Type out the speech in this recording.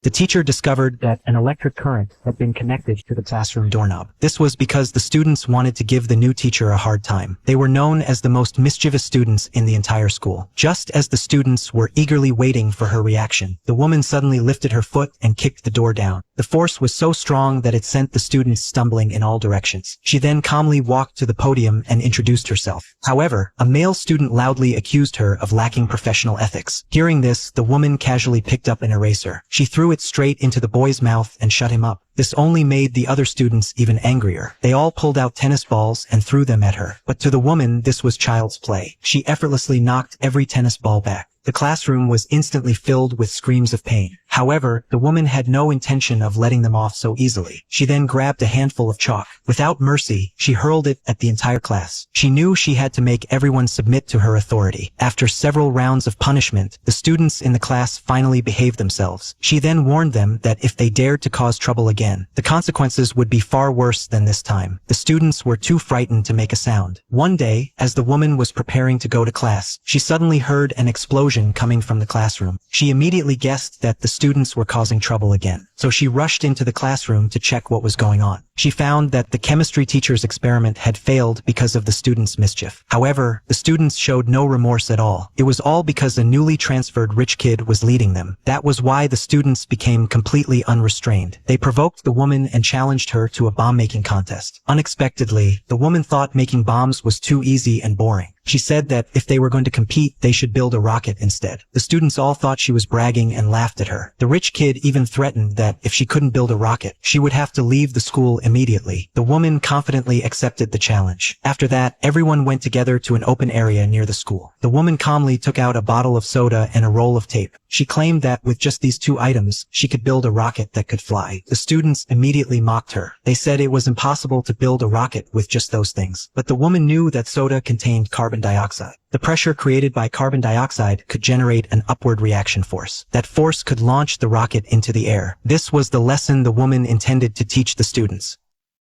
The teacher discovered that an electric current had been connected to the classroom doorknob. This was because the students wanted to give the new teacher a hard time. They were known as the most mischievous students in the entire school. Just as the students were eagerly waiting for her reaction, the woman suddenly lifted her foot and kicked the door down. The force was so strong that it sent the students stumbling in all directions. She then calmly walked to the podium and introduced herself. However, a male student loudly accused her of lacking professional ethics. Hearing this, the woman casually picked up an eraser. She threw it straight into the boy's mouth and shut him up. This only made the other students even angrier. They all pulled out tennis balls and threw them at her. But to the woman, this was child's play. She effortlessly knocked every tennis ball back. The classroom was instantly filled with screams of pain. However, the woman had no intention of letting them off so easily. She then grabbed a handful of chalk. Without mercy, she hurled it at the entire class. She knew she had to make everyone submit to her authority. After several rounds of punishment, the students in the class finally behaved themselves. She then warned them that if they dared to cause trouble again, the consequences would be far worse than this time. The students were too frightened to make a sound. One day, as the woman was preparing to go to class, she suddenly heard an explosion coming from the classroom. She immediately guessed that the students were causing trouble again. So she rushed into the classroom to check what was going on. She found that the chemistry teacher's experiment had failed because of the students' mischief. However, the students showed no remorse at all. It was all because a newly transferred rich kid was leading them. That was why the students became completely unrestrained. They provoked the woman and challenged her to a bomb-making contest. Unexpectedly, the woman thought making bombs was too easy and boring. She said that if they were going to compete, they should build a rocket instead. The students all thought she was bragging and laughed at her. The rich kid even threatened that if she couldn't build a rocket, she would have to leave the school immediately. The woman confidently accepted the challenge. After that, everyone went together to an open area near the school. The woman calmly took out a bottle of soda and a roll of tape. She claimed that with just these two items, she could build a rocket that could fly. The students immediately mocked her. They said it was impossible to build a rocket with just those things. But the woman knew that soda contained carbon dioxide. The pressure created by carbon dioxide could generate an upward reaction force. That force could launch the rocket into the air. This was the lesson the woman intended to teach the students.